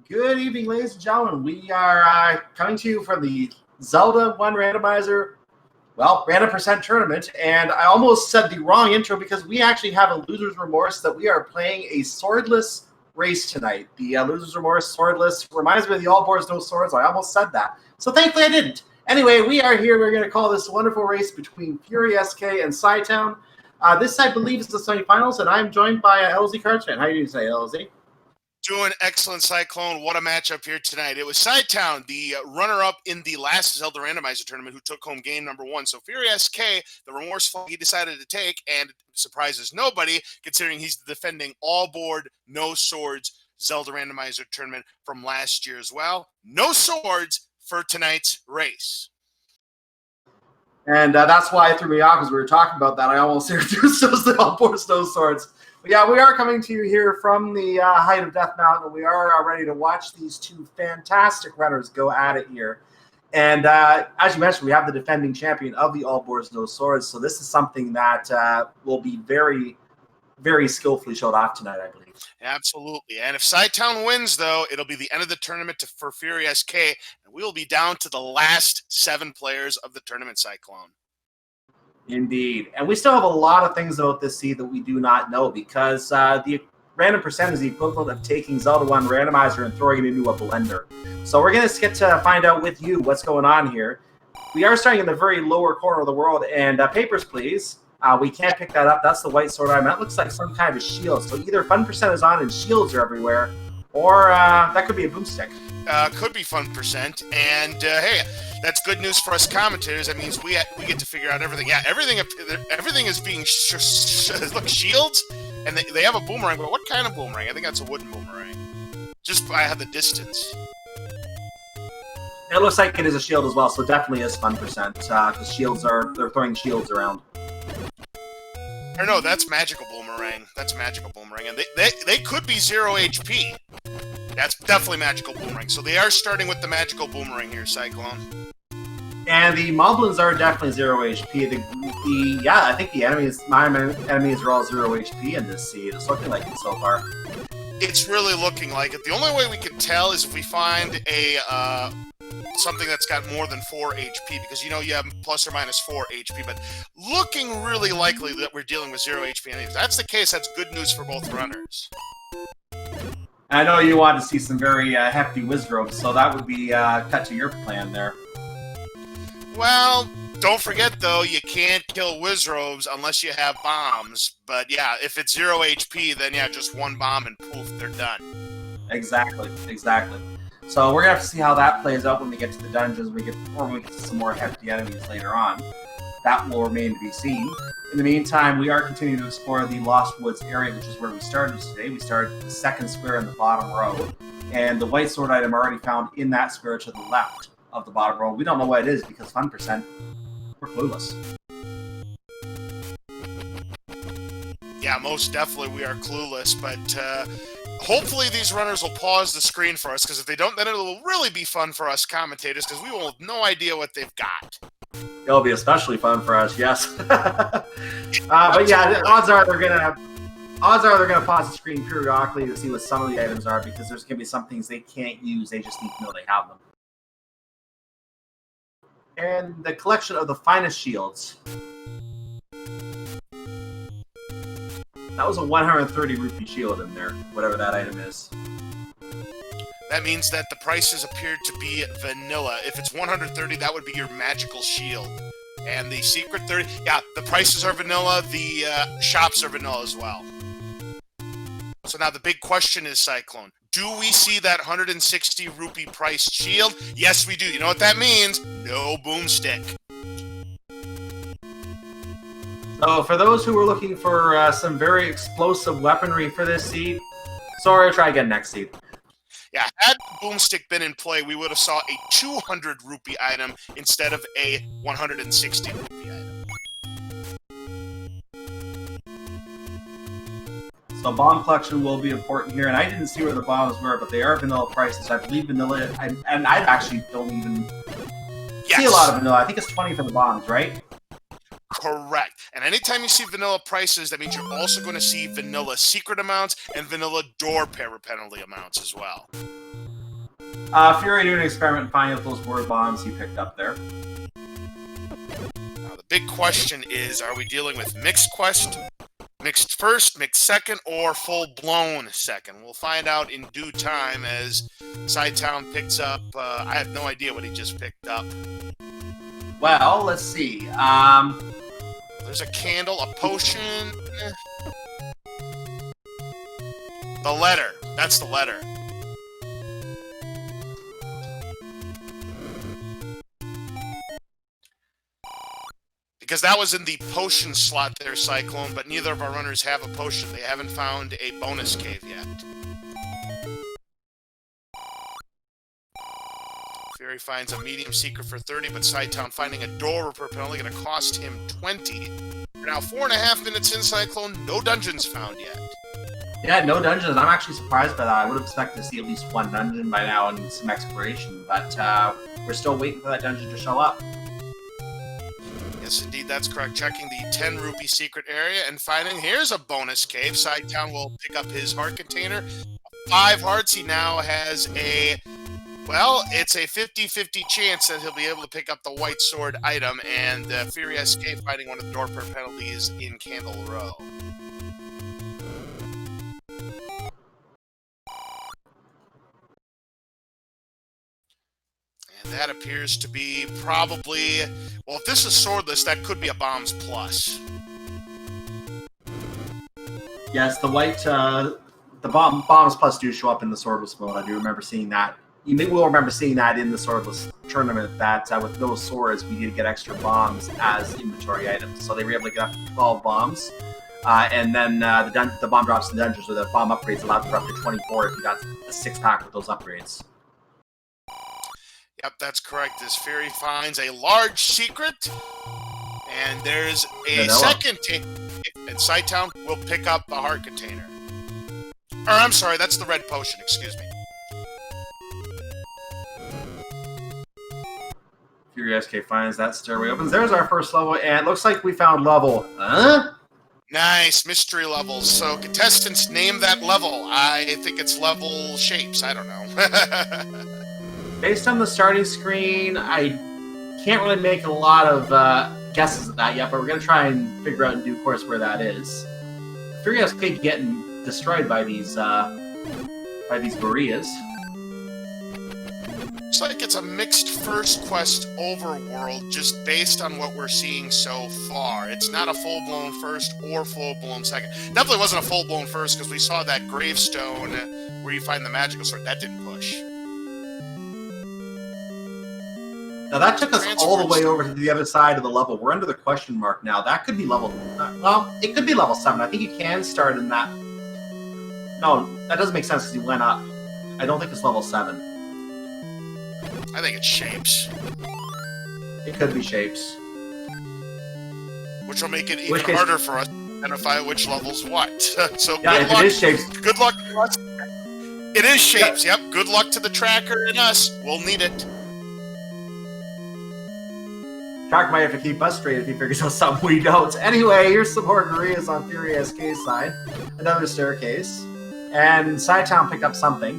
Good evening, ladies and gentlemen. We are coming to you from the Zelda 1 Randomizer, random percent tournament. And I almost said the wrong intro because we actually have a loser's remorse that we are playing a swordless race tonight. The loser's remorse swordless reminds me of the all boards, no swords. I almost said that. So thankfully I didn't. Anyway, we are here. We're going to call this a wonderful race between FurySK and cytown. This, I believe, is the semifinals, and I'm joined by LZ Cartman. How are you doing today, LZ? Doing excellent, Cyclone. What a matchup here tonight. It was cytown, the runner-up in the last Zelda Randomizer tournament, who took home game number 1. So FurySK, the remorseful he decided to take, and it surprises nobody, considering he's the defending all-board, no swords Zelda Randomizer tournament from last year as well. No swords for tonight's race. And that's why it threw me off, because we were talking about that. I almost introduced those all boards, no swords. But yeah, we are coming to you here from the height of Death Mountain, and we are ready to watch these two fantastic runners go at it here. And as you mentioned, we have the defending champion of the all boards, no swords. So this is something that will be very, very skillfully showed off tonight, I believe. Absolutely. And if cytown wins, though, it'll be the end of the tournament for FurySK, and we'll be down to the last 7 players of the tournament, Cyclone. Indeed. And we still have a lot of things about this seed that we do not know, because the random percent is the equivalent of taking Zelda 1 Randomizer and throwing it into a blender. So we're going to get to find out with you what's going on here. We are starting in the very lower corner of the world, and papers, please. We can't pick that up. That's the white sword item. That looks like some kind of a shield. So either fun percent is on and shields are everywhere, or that could be a boomstick. Could be fun percent, and hey, that's good news for us commentators. That means we get to figure out everything. Yeah, everything is being look, shields, and they have a boomerang. But what kind of boomerang? I think that's a wooden boomerang. Just by the distance. It looks like it is a shield as well, so definitely is fun percent. Because they're throwing shields around. Or no, that's magical boomerang. That's magical boomerang, and they could be 0 HP. That's definitely magical boomerang. So they are starting with the magical boomerang here, Cyclone. And the moblins are definitely 0 HP. I think my enemies are all 0 HP in this seed. It's looking like it so far. It's really looking like it. The only way we can tell is if we find a something that's got more than 4 HP, because you have plus or minus 4 HP, but looking really likely that we're dealing with 0 HP. And if that's the case, that's good news for both runners. I know you want to see some very hefty wizrobes, so that would be cut to your plan there. Well, don't forget, though, you can't kill wizrobes unless you have bombs. But yeah, if it's 0 HP, then yeah, just one bomb and poof, they're done. Exactly. So we're going to have to see how that plays out when we get to the dungeons, when we get to some more hefty enemies later on. That will remain to be seen. In the meantime, we are continuing to explore the Lost Woods area, which is where we started today. We started the second square in the bottom row, and the white sword item already found in that square to the left of the bottom row. We don't know what it is because fun percent, we're clueless. Yeah, most definitely we are clueless, but hopefully these runners will pause the screen for us, because if they don't, then it'll really be fun for us commentators, because we will have no idea what they've got. It'll be especially fun for us, yes. But yeah, odds are they're gonna pause the screen periodically to see what some of the items are, because there's gonna be some things they can't use. They just need to know they have them. And the collection of the finest shields. That was a 130 rupee shield in there, whatever that item is. That means that the prices appear to be vanilla. If it's 130, that would be your magical shield. And the secret 30, yeah, the prices are vanilla, the shops are vanilla as well. So now the big question is, Cyclone, do we see that 160 rupee priced shield? Yes, we do. You know what that means? No boomstick. So for those who were looking for some very explosive weaponry for this seed, sorry, try again next seed. Yeah, had boomstick been in play, we would have saw a 200 rupee item instead of a 160 rupee item. So bomb collection will be important here, and I didn't see where the bombs were, but they are vanilla prices. I believe vanilla, and I actually don't even see a lot of vanilla. I think it's 20 for the bombs, right? Correct. And anytime you see vanilla prices, that means you're also going to see vanilla secret amounts and vanilla door penalty amounts as well. Fury doing an experiment and finding out those word bombs he picked up there. Now, the big question is, are we dealing with mixed quest, mixed first, mixed second, or full-blown second? We'll find out in due time as Cytown picks up... I have no idea what he just picked up. Well, let's see. There's a candle, a potion... The letter. That's the letter. Because that was in the potion slot there, Cyclone, but neither of our runners have a potion. They haven't found a bonus cave yet. Fury finds a medium secret for 30, but Cytown finding a door repairer only going to cost him 20. We're now 4.5 minutes in, Cyclone. No dungeons found yet. Yeah, no dungeons. I'm actually surprised by that. I would have expected to see at least one dungeon by now and some exploration, but we're still waiting for that dungeon to show up. Yes, indeed, that's correct. Checking the 10 rupee secret area and finding here's a bonus cave. Cytown will pick up his heart container. 5 hearts. He now has a... Well, it's a 50-50 chance that he'll be able to pick up the white sword item, and FurySK fighting one of the door per penalties in Candle Row. And that appears to be probably... Well, if this is swordless, that could be a bombs plus. Yes, the white... the bombs plus do show up in the swordless mode. I do remember seeing that. You will remember seeing that in the swordless tournament, that with those swords, we did get extra bombs as inventory items. So they were able to get up to 12 bombs. And then the bomb drops in dungeons, or the bomb upgrades allowed for up to 24 if you got a 6-pack with those upgrades. Yep, that's correct. As Fury finds a large secret, and there's a second and Cytown will pick up the heart container. Or, I'm sorry, that's the red potion, excuse me. FurySK finds that stairway opens. There's our first level, and it looks like we found level... Huh? Nice, mystery levels. So, contestants, name that level. I think it's level shapes. I don't know. Based on the starting screen, I can't really make a lot of guesses at that yet, but we're going to try and figure out in due course where that is. FurySK getting destroyed by these Marias. Looks like it's a mixed first quest overworld, just based on what we're seeing so far. It's not a full-blown first or full-blown second. Definitely wasn't a full-blown first, because we saw that gravestone where you find the magical sword. That didn't push. Now that took us all the way over to the other side of the level. We're under the question mark now. That could be level... well, it could be level 7. I think you can start in that... No, that doesn't make sense because you went up. I don't think it's level 7. I think it's shapes. It could be shapes. Which will make it even harder for us to identify which level's what. So yeah, good luck. It is shapes. Good luck to us. It is shapes, yep. Good luck to the tracker and us. We'll need it. Track might have to keep us straight if he figures out something we don't. Anyway, here's some more Marias on FurySK's side. Another staircase. And Cytown picked up something.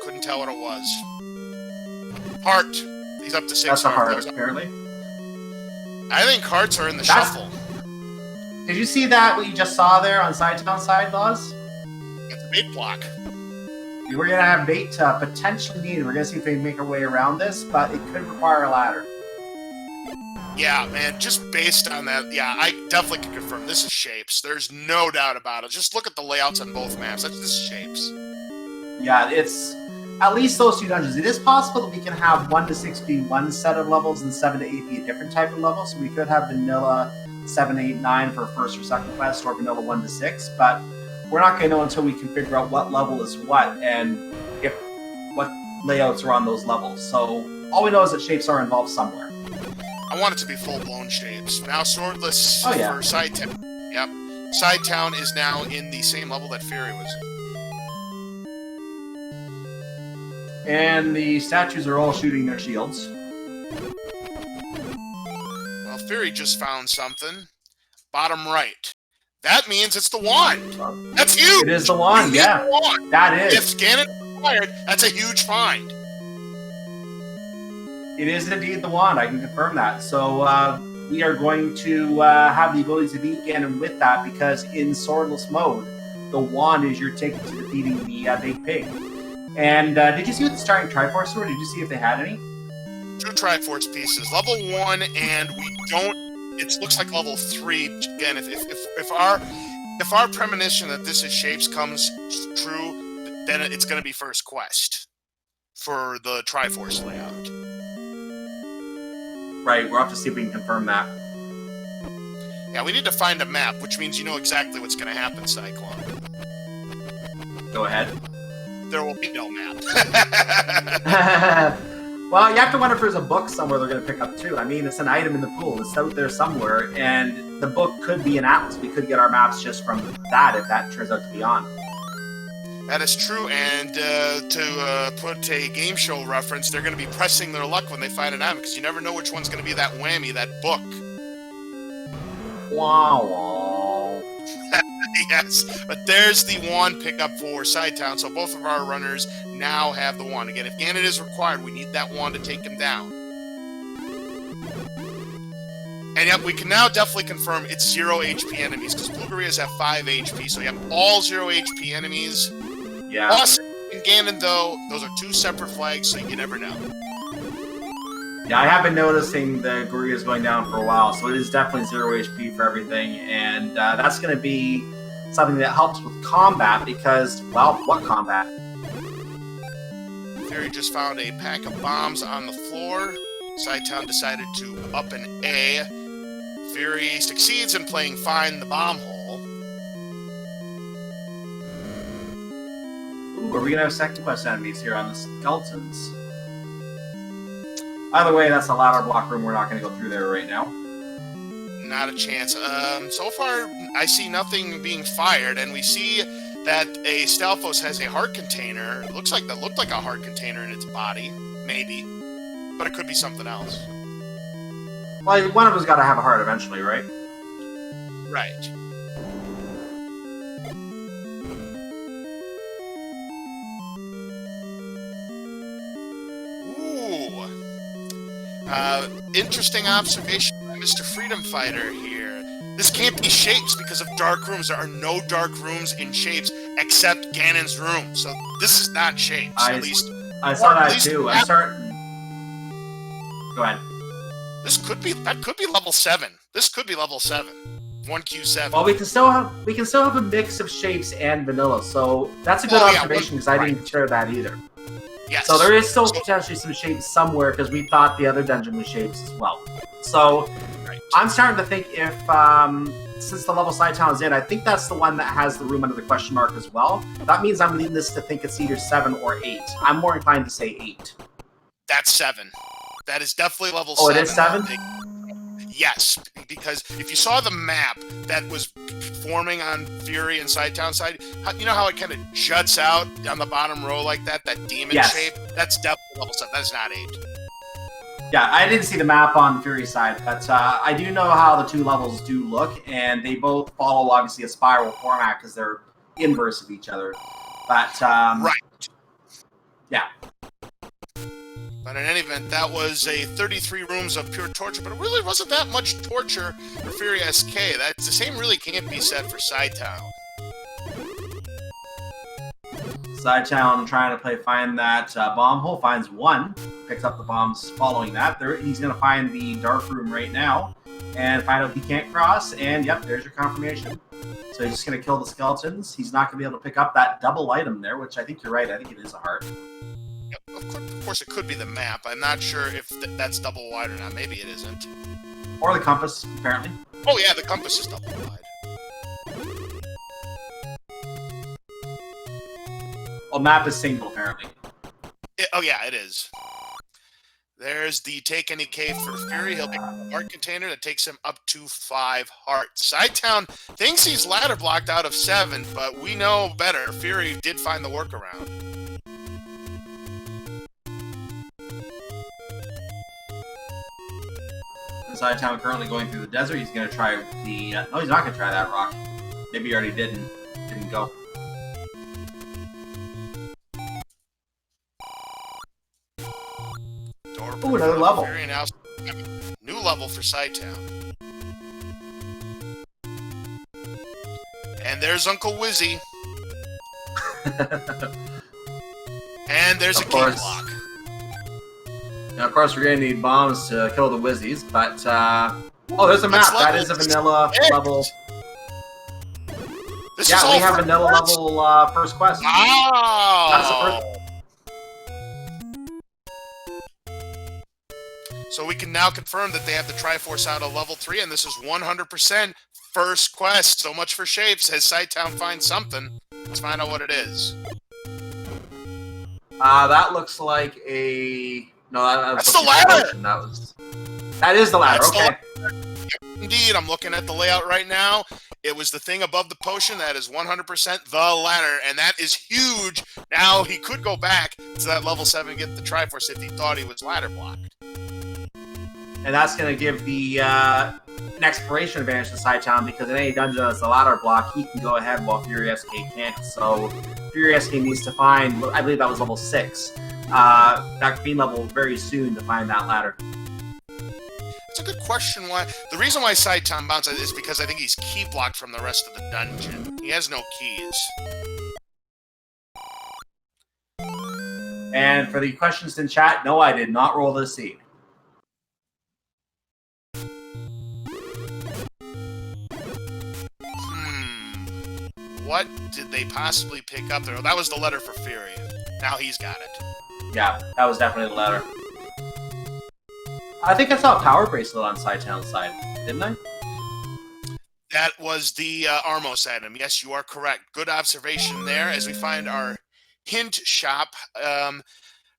Couldn't tell what it was. Heart. He's up to 6 That's a hearts. heart, apparently. I think hearts are in the shuffle. Did you see that, what you just saw there on Cytown's side, Laws? It's a bait block. We're going to have bait potentially needed. We're going to see if we can make our way around this, but it could require a ladder. Yeah, man, just based on that, yeah, I definitely can confirm this is shapes. There's no doubt about it. Just look at the layouts on both maps. This is shapes. Yeah, it's at least those 2 dungeons. It is possible that we can have 1 to 6 be one set of levels and 7 to 8 be a different type of level. So we could have vanilla 7, 8, 9 for first or second quest, or vanilla 1 to 6. But we're not going to know until we can figure out what level is what and if what layouts are on those levels. So all we know is that shapes are involved somewhere. I want it to be full-blown shapes. Now swordless for Cytown. Yep. Cytown is now in the same level that Fury was in. And the statues are all shooting their shields. Well, Fury just found something. Bottom right. That means it's the wand. That's huge! It is the wand, yeah. The wand. That is. If Ganon required, that's a huge find. It is indeed the wand. I can confirm that. So we are going to have the ability to beat Ganon with that, because in swordless mode, the wand is your ticket to defeating the big pig. And did you see what the starting Triforce were? Did you see if they had any? 2 Triforce pieces, level 1, and we don't. It looks like level 3. Again, if our premonition that this is shapes comes true, then it's going to be first quest for the Triforce layout. Right, we'll have to see if we can confirm that. Yeah, we need to find a map, which means you know exactly what's going to happen, Cyclone. Go ahead. There will be no map. Well, you have to wonder if there's a book somewhere they're going to pick up too. I mean, it's an item in the pool. It's out there somewhere, and the book could be an atlas. We could get our maps just from that if that turns out to be on. That is true, and to put a game show reference, they're going to be pressing their luck when they find an item, because you never know which one's going to be that whammy, that book. Wow. Yes, but there's the wand pickup for Cytown, so both of our runners now have the wand. Again, if Ganon is required, we need that wand to take him down. And yep, we can now definitely confirm it's 0 HP enemies, because Plugarias have 5 HP, so you have all 0 HP enemies. Yeah. Boss and Ganon, though, those are 2 separate flags, so you never know. Yeah, I have been noticing the Gurias going down for a while, so it is definitely 0 HP for everything, and that's going to be something that helps with combat, because, well, what combat? Fury just found a pack of bombs on the floor. Cytown decided to up an A. Fury succeeds in playing Find the Bomb Hole. Ooh, are we going to have second quest enemies here on the skeletons? Either way, that's a ladder block room. We're not going to go through there right now. Not a chance. So far, I see nothing being fired, and we see that a Stalfos has a heart container. It looks like that looked like a heart container in its body, maybe, but it could be something else. Well, one of us got to have a heart eventually, right? Right. Interesting observation by Mr. Freedom Fighter here. This can't be shapes because of dark rooms. There are no dark rooms in shapes except Ganon's room. So this is not shapes, at least. I saw that too. I'm starting. Go ahead. That could be level 7. This could be level 7. 1Q7. Well, we can still have a mix of shapes and vanilla. So that's a good observation, because I didn't share that either. Yes. So there is still potentially some shapes somewhere, because we thought the other dungeon was shapes as well. So I'm starting to think if, since the level Cytown is in, I think that's the one that has the room under the question mark as well. That means I'm leading this to think it's either 7 or 8. I'm more inclined to say 8. That's 7. That is definitely level 7. Oh, it is 7? Yes, because if you saw the map that was forming on Fury and Cytown side, you know how it kind of juts out on the bottom row like that demon shape? That's definitely level 7. That is not 8. Yeah, I didn't see the map on Fury side, but I do know how the 2 levels do look, and they both follow, obviously, a spiral format because they're inverse of each other. But, right. Yeah. But in any event, that was a 33 rooms of pure torture, but it really wasn't that much torture for FurySK. That's the same really can't be said for Cytown. Cytown trying to find that bomb hole, finds 1, picks up the bombs following that. He's going to find the dark room right now and find out he can't cross, and yep, there's your confirmation. So he's just going to kill the skeletons. He's not going to be able to pick up that double item there, which I think you're right. I think it is a heart. Of course, it could be the map. I'm not sure if that's double wide or not. Maybe it isn't. Or the compass, apparently. Oh, yeah, the compass is double wide. Well, map is single, apparently. Oh, yeah, it is. There's the Take Any Cave for Fury. He'll pick up a heart container that takes him up to 5 hearts. Cytown thinks he's ladder blocked out of 7, but we know better. Fury did find the workaround. Cytown currently going through the desert. He's going to try the... no, he's not going to try that rock. Maybe he already didn't go. Ooh, another level. Fury now, new level for Cytown. And there's Uncle Wizzy. And there's a key block. Now, of course, we're going to need bombs to kill the Wizzies, but... oh, there's a map. That is a vanilla level. This yeah, is all we have vanilla level first quest. Oh! That's the first. So we can now confirm that they have the Triforce out of level 3, and this is 100% first quest. So much for shapes. Has Cytown find something? Let's find out what it is. That looks like a... No, that's the ladder! That is the ladder, That's okay. The ladder. Indeed, I'm looking at the layout right now. It was the thing above the potion. That is 100% the ladder, and that is huge. Now, he could go back to that level 7 and get the Triforce if he thought he was ladder blocked. And that's going to give the an exploration advantage to Cytown, because in any dungeon that's a ladder block, he can go ahead while FurySK can't. So FurySK needs to find, I believe that was level 6, that being level very soon to find that ladder. It's a good question. Why? The reason why Cytown bounces is because I think he's key blocked from the rest of the dungeon. He has no keys. And for the questions in chat, no, I did not roll this seed. What did they possibly pick up there? Oh, that was the letter for Fury. Now he's got it. Yeah, that was definitely the letter. I think I saw a power bracelet on Cytown's side, didn't I? That was the Armos item. Yes, you are correct. Good observation there. As we find our hint shop,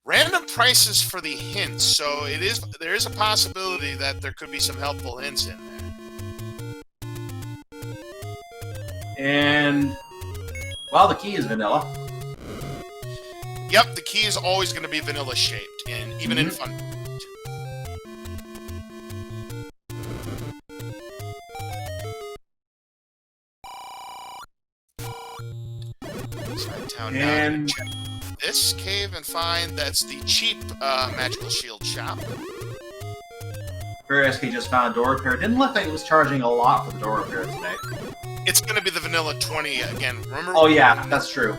random prices for the hints. So there is a possibility that there could be some helpful hints in there. And, well, the key is vanilla. Yep, the key is always going to be vanilla shaped, and even in fun. And check this cave and find that's the cheap magical shield shop. FurySK just found a door repair. Didn't look like it was charging a lot for the door repair today. It's going to be the vanilla 20 again. Remember? Oh yeah, that's true.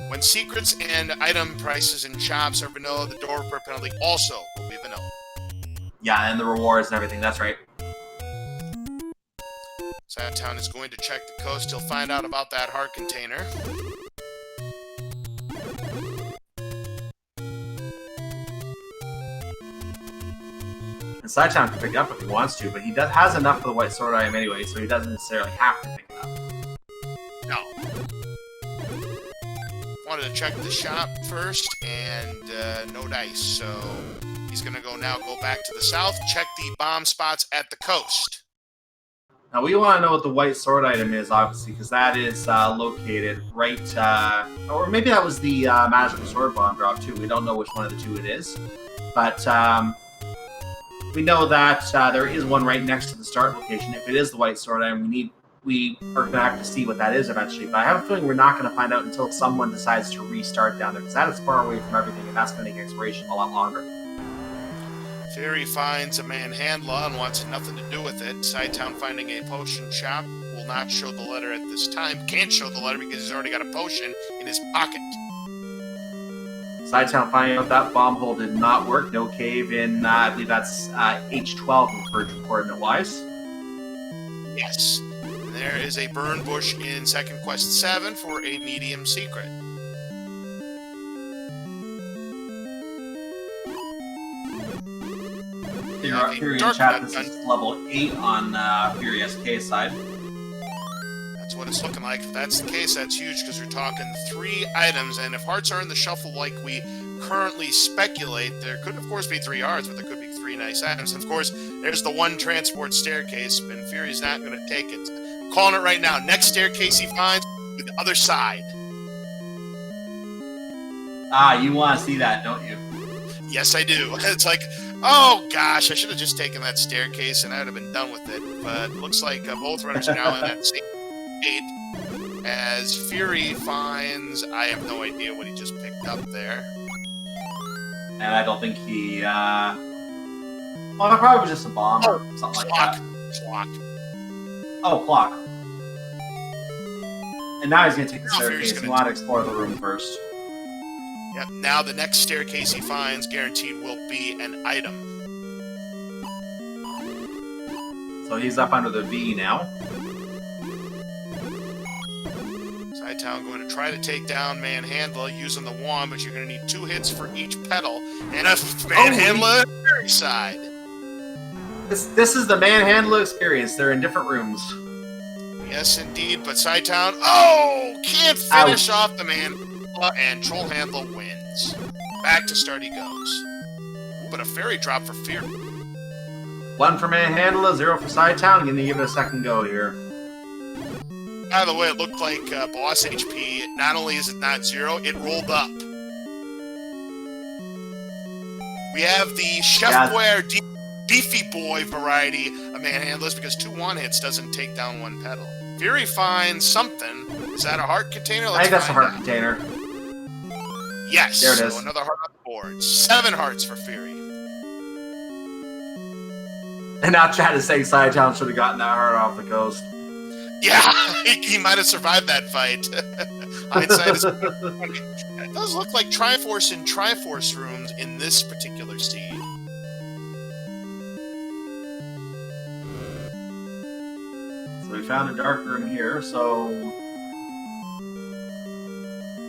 When secrets and item prices and shops are vanilla, the door repair penalty also will be vanilla. Yeah, and the rewards and everything. That's right. Cytown is going to check the coast. He'll find out about that heart container. And Cytown can pick it up if he wants to, but he has enough for the white sword item anyway, so he doesn't necessarily have to pick it up. No. Wanted to check the shop first, and no dice, so he's going to go back to the south, check the bomb spots at the coast. Now, we want to know what the white sword item is, obviously, because that is located right... or maybe that was the magical sword bomb drop, too. We don't know which one of the two it is. But we know that there is one right next to the start location. If it is the white sword item, we are going to have to see what that is eventually. But I have a feeling we're not going to find out until someone decides to restart down there, because that is far away from everything, and that's going to make exploration a lot longer. Fury finds a manhandla and wants nothing to do with it. Cytown finding a potion shop will not show the letter at this time. Can't show the letter because he's already got a potion in his pocket. Cytown finding out that bomb hole did not work. No cave in, I believe that's H12 referred to coordinate-wise. Yes. And there is a burn bush in Second Quest 7 for a medium secret. Here in chat, this is level 8 on FurySK's side. That's what it's looking like. If that's the case, that's huge, because we're talking 3 items, and if hearts are in the shuffle like we currently speculate, there could, of course, be 3 hearts, but there could be 3 nice items. And, of course, there's the one transport staircase, and Fury's not going to take it. Calling it right now. Next staircase he finds, to the other side. Ah, you want to see that, don't you? Yes, I do. It's like, oh gosh, I should have just taken that staircase and I would have been done with it. But it looks like both runners are now in that same state. As Fury finds, I have no idea what he just picked up there. And I don't think he, well, it probably was just a bomb or something like that. Clock. Oh, clock. And now he's going to take the Now Fury's staircase. He wanted to explore the room first. Yep, now the next staircase he finds, guaranteed, will be an item. So he's up under the V now. Cytown going to try to take down Manhandler using the wand, but you're going to need 2 hits for each pedal, and a Manhandler on the Fury side. This is the Manhandler experience. They're in different rooms. Yes, indeed, but Cytown, can't finish off the Manhandler, and Troll Handler wins. Back to start he goes. Ooh, but a fairy drop for Fury. 1 for Manhandler, 0 for Cytown. Gonna give it a second go here. By the way, it looked like boss HP. Not only is it not 0, it rolled up. We have the Chef Boyer Beefy Boy variety of Manhandlers because 2 1-hits doesn't take down 1 pedal. Fury finds something. Is that a heart container? I think that's a heart container. Yes. There it is. So another heart on the board. 7 hearts for Fury. And now Chad is saying Cytown should have gotten that heart off the coast. Yeah, he might have survived that fight. Hindsight is... It does look like Triforce and Triforce rooms in this particular seed. So we found a dark room here, so...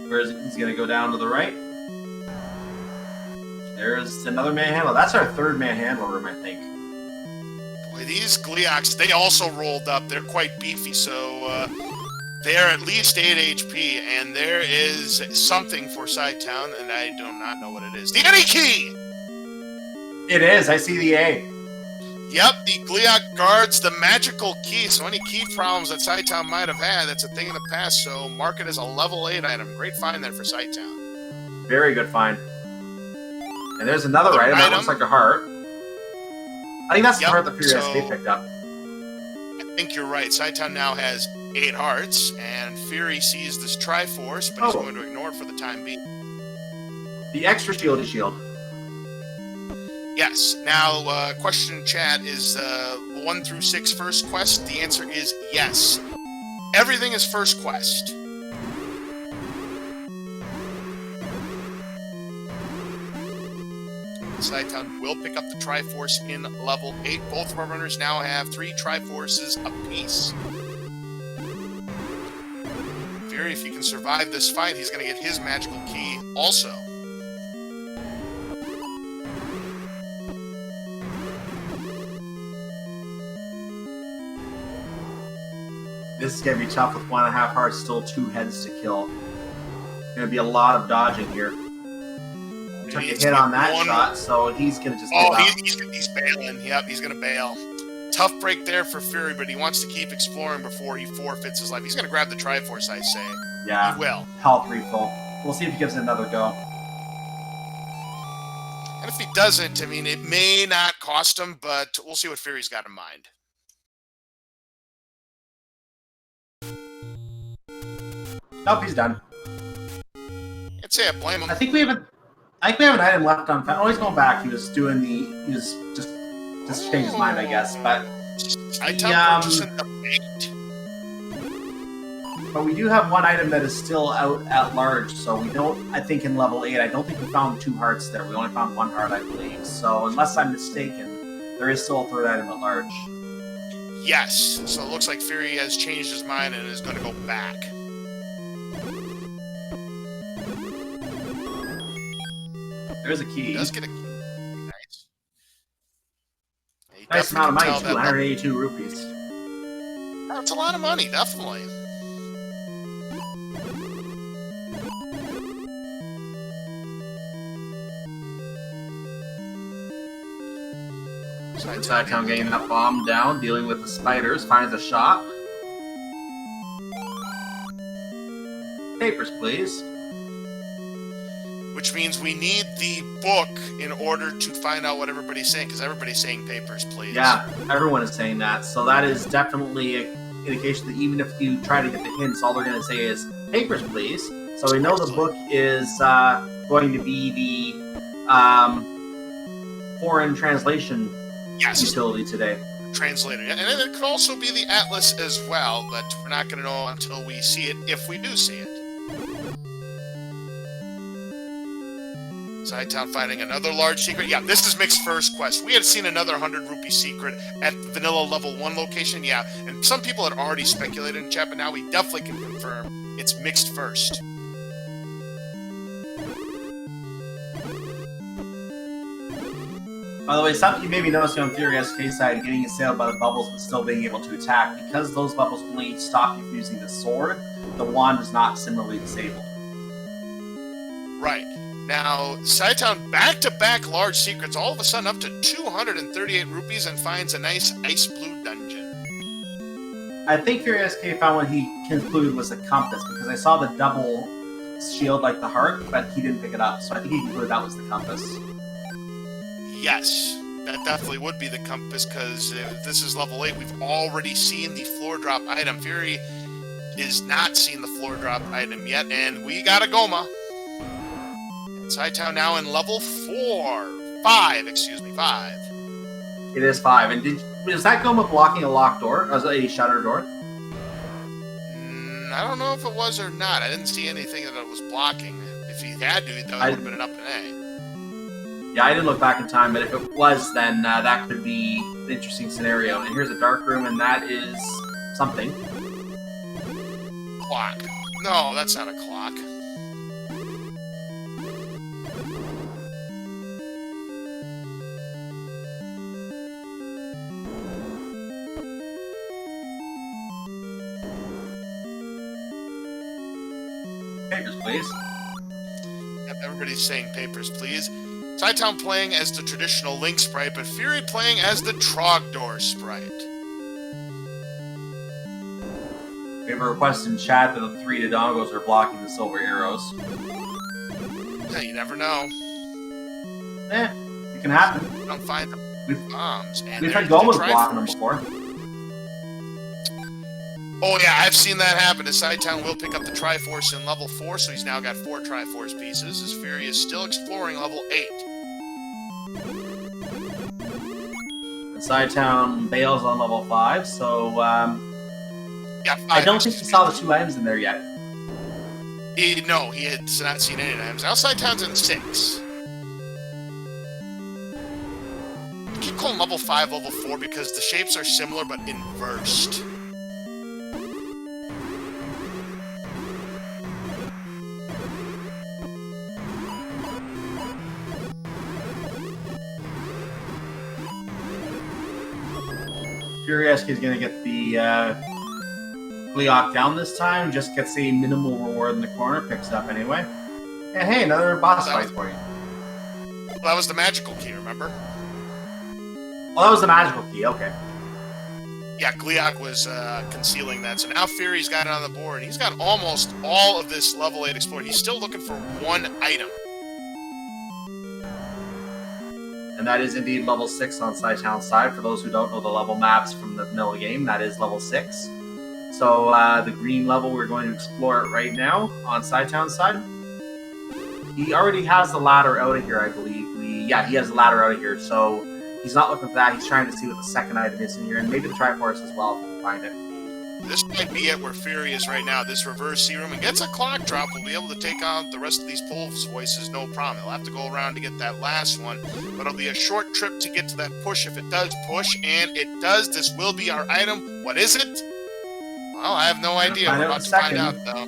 Where is it? He's going to go down to the right. There's another Manhandler. That's our 3rd Manhandler room, I think. These Gleoks, they also rolled up. They're quite beefy, so they're at least 8 HP, and there is something for Cytown, and I do not know what it is. The Any Key! It is. I see the A. Yep, the Gleok guards the magical key, so any key problems that Cytown might have had, that's a thing in the past, so mark it as a level 8 item. Great find there for Cytown. Very good find. And there's another item that looks like a heart. I think that's the heart that FurySK picked up. I think you're right. Cytown now has 8 hearts, and Fury sees this Triforce, but he's going to ignore it for the time being. The extra shield is shield. Yes. Now, question in chat is 1 through 6 first quest? The answer is yes. Everything is first quest. Cytown will pick up the Triforce in level 8. Both of our runners now have 3 Triforces apiece. Fury, if he can survive this fight, he's going to get his magical key also. This is going to be tough with 1.5 hearts, still 2 heads to kill. Going to be a lot of dodging here. Took a hit on that shot, so he's going to just he's bailing. Yep, he's going to bail. Tough break there for Fury, but he wants to keep exploring before he forfeits his life. He's going to grab the Triforce, I say. Yeah. He will. Health refill. We'll see if he gives it another go. And if he doesn't, I mean, it may not cost him, but we'll see what Fury's got in mind. Nope, he's done. I'd say I blame him. I think we have an item left on. Oh, he's going back. He was doing the. He was just changed his mind, I guess. But but we do have one item that is still out at large. So we don't. I think in level 8, I don't think we found 2 hearts there. We only found 1 heart, I believe. So unless I'm mistaken, there is still a 3rd item at large. Yes. So it looks like Fury has changed his mind and is going to go back. There's a key. He does get a key. Nice. Nice amount of money, 282 rupees. That's a lot of money, definitely. Cytown getting that bomb down, dealing with the spiders, finds a shop. Papers, please. Which means we need the book in order to find out what everybody's saying, because everybody's saying papers, please. Yeah, everyone is saying that. So that is definitely an indication that even if you try to get the hints, all they're going to say is, papers, please. So we know the book is going to be the foreign translation Yes. utility today. Translator. And it could also be the Atlas as well, but we're not going to know until we see it, if we do see it. Cytown finding another large secret. Yeah, this is Mixed First quest. We had seen another 100 rupee secret at vanilla level 1 location. Yeah, and some people had already speculated in chat, but now we definitely can confirm it's Mixed First. By the way, something you may be noticing on FurySK side, getting assailed by the bubbles but still being able to attack. Because those bubbles only stop you from using the sword, the wand is not similarly disabled. Right. Now, Cytown back-to-back large secrets, all of a sudden up to 238 rupees, and finds a nice ice blue dungeon. I think FurySK found what he concluded was a compass, because I saw the double shield like the heart, but he didn't pick it up, so I think he concluded that was the compass. Yes, that definitely would be the compass, because this is level 8. We've already seen the floor drop item. Fury is not seen the floor drop item yet, and we got a Goma. Cytown now in level 5. It is 5. And is that Goma blocking a locked door? As a shutter door? I don't know if it was or not. I didn't see anything that it was blocking. If he had to, that would have been an up and A. Yeah, I didn't look back in time, but if it was, then that could be an interesting scenario. And here's a dark room, and that is something. Clock. No, that's not a clock. Papers, please. Yep, everybody's saying papers, please. Cytown playing as the traditional Link sprite, but Fury playing as the Trogdor sprite. We have a request in chat that the 3 Dodongos are blocking the silver arrows. Yeah, you never know. It can happen. You don't find the bombs. And We've had Gomas blocking them before. Oh yeah, I've seen that happen. As Cytown will pick up the Triforce in level 4, so he's now got 4 Triforce pieces, as Fury is still exploring level 8. And Cytown bails on level 5, so Yeah, 5, I don't think he saw the 2 items in there yet. No, he had not seen any items. Now Cytown's in 6. I keep calling level 5 level 4 because the shapes are similar but inversed. FurySK is going to get the Gleeok down this time, just gets a minimal reward in the corner, picks it up anyway. And hey, another boss fight for you. Well, that was the magical key, remember? Well, that was the magical key, okay. Yeah, Gleeok was concealing that, so now Fury's got it on the board. He's got almost all of this level 8 explored. He's still looking for 1 item. And that is indeed level 6 on Cytown's side. For those who don't know the level maps from the vanilla game, that is level 6. So the green level, we're going to explore it right now on Cytown's side. He already has the ladder out of here, I believe. Yeah, he has the ladder out of here, so he's not looking for that. He's trying to see what the second item is in here, and maybe the Triforce as well, if he can find it. This might be it where Fury is right now. This reverse serum and gets a clock drop. We'll be able to take out the rest of these Pulse voices, no problem. He'll have to go around to get that last one, but it'll be a short trip to get to that push if it does push, and it does. This will be our item. What is it? Well, I have no idea. We're about to find out, though.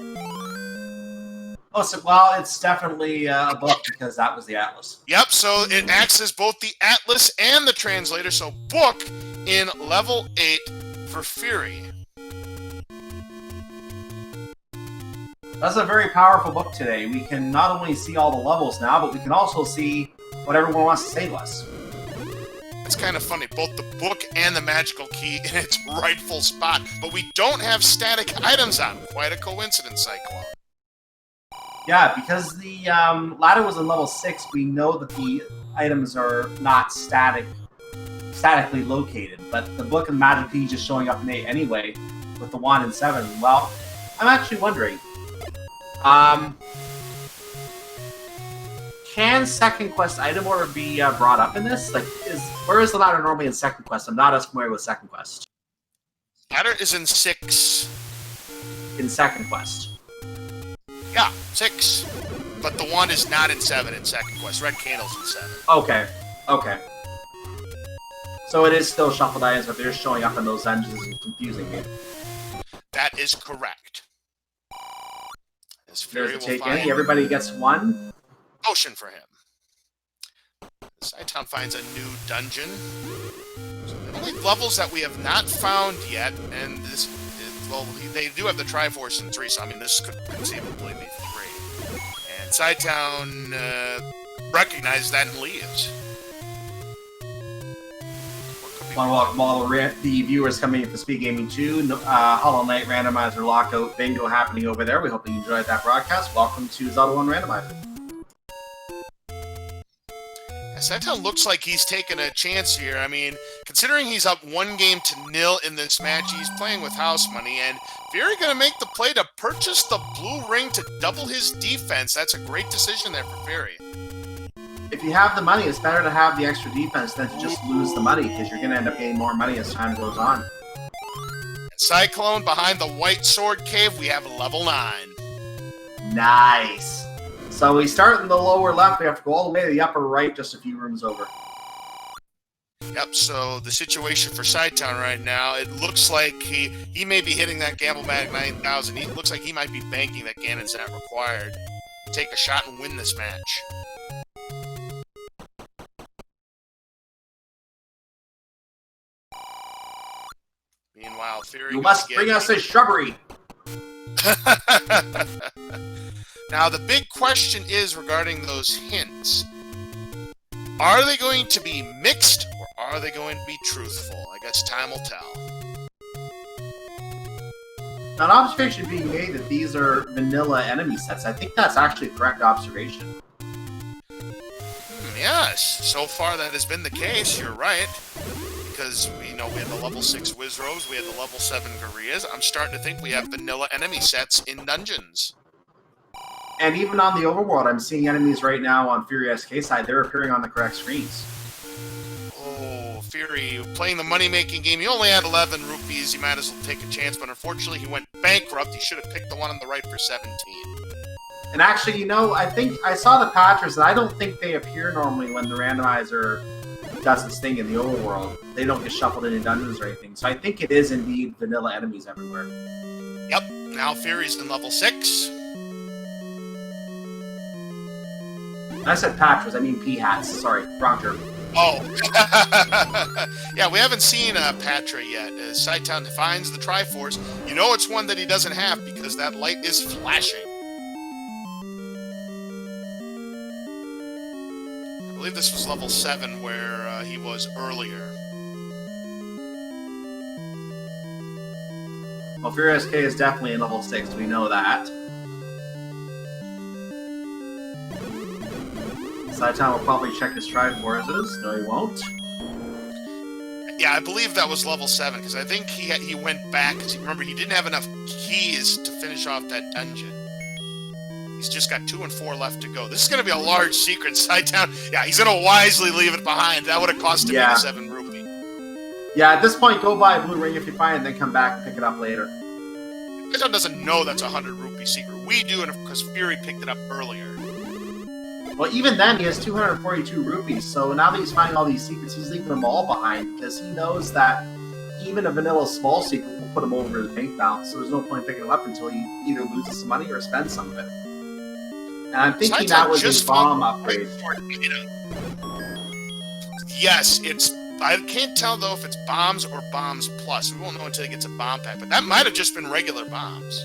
Oh, so, well, it's definitely a book because that was the Atlas. Yep, so it acts as both the Atlas and the translator, so book in level 8 for Fury. That's a very powerful book today. We can not only see all the levels now, but we can also see what everyone wants to say to us. It's kind of funny, both the book and the magical key in its rightful spot, but we don't have static items on. Quite a coincidence, Cyclone. Yeah, because the ladder was in level 6, we know that the items are not statically located, but the book and magic key just showing up in 8 anyway, with the wand in 7. Well, I'm actually wondering, can second quest item order be brought up in this? Like, where is the ladder normally in second quest? I'm not as familiar with second quest. Ladder is in 6. In second quest. Yeah, 6. But the one is not in 7 in second quest. Red candle's in 7. Okay. Okay. So it is still shuffled items, but they're showing up in those dungeons and confusing me. That is correct. As There's Fury a will take find any. Everybody gets one. potion for him. Cytown finds a new dungeon. So the only levels that we have not found yet, and this, well, they do have the Triforce in 3, so I mean this could conceivably be 3. And Cytown recognizes that and leaves. While the viewers coming in for SpeedGaming 2, Hollow Knight Randomizer Lockout Bingo happening over there. We hope you enjoyed that broadcast. Welcome to Zelda 1 Randomizer. Cytown looks like he's taking a chance here. I mean, considering he's up 1-0 in this match, he's playing with house money, and Fury going to make the play to purchase the blue ring to double his defense. That's a great decision there for Fury. If you have the money, it's better to have the extra defense than to just lose the money, because you're going to end up getting more money as time goes on. Cyclone behind the White Sword Cave, we have level 9. Nice. So we start in the lower left, we have to go all the way to the upper right, just a few rooms over. Yep, so the situation for Cytown right now, it looks like he may be hitting that Gamble Mag 9000. It looks like he might be banking that Ganon's not required. Take a shot and win this match. Meanwhile, Fury... You must bring us a shrubbery! Now, the big question is regarding those hints. Are they going to be mixed, or are they going to be truthful? I guess time will tell. Now, an observation being made that these are vanilla enemy sets. I think that's actually a correct observation. Yes, so far that has been the case, you're right. Because, you know, we had the level 6 Wizrobes, we had the level 7 Garias. I'm starting to think we have vanilla enemy sets in dungeons. And even on the overworld, I'm seeing enemies right now on FurySK side. They're appearing on the correct screens. Oh, Fury, playing the money-making game. He only had 11 rupees. He might as well take a chance, but unfortunately he went bankrupt. He should have picked the one on the right for 17. And actually, you know, I think I saw the patches, and I don't think they appear normally when the randomizer does its thing in the overworld. They don't get shuffled into dungeons or anything. So I think it is indeed vanilla enemies everywhere. Yep, now Fury's in level 6. I said patches, I mean P-hats. Sorry, wrong term. Oh. Yeah, we haven't seen Patra yet. Cytown finds the Triforce. You know it's one that he doesn't have because that light is flashing. I believe this was level 7 where he was earlier. Well, FurySK is definitely in level 6. We know that. Cytown will probably check his Triforces. No, he won't. Yeah, I believe that was level 7, because I think he went back, because remember, he didn't have enough keys to finish off that dungeon. He's just got 2 and 4 left to go. This is going to be a large secret, Cytown. Yeah, he's going to wisely leave it behind. That would have cost him 87 rupee. Yeah, at this point, go buy a blue ring if you find it, then come back and pick it up later. Cytown doesn't know that's a 100 rupee secret. We do, and because Fury picked it up earlier. Well, even then, he has 242 rupees, so now that he's finding all these secrets, he's leaving them all behind, because he knows that even a vanilla small secret will put him over his bank balance, so there's no point picking him up until he either loses some money or spends some of it. And I'm thinking that was his bomb upgrade. Yes, it's... I can't tell, though, if it's bombs or bombs plus. We won't know until he gets a bomb pack, but that might have just been regular bombs.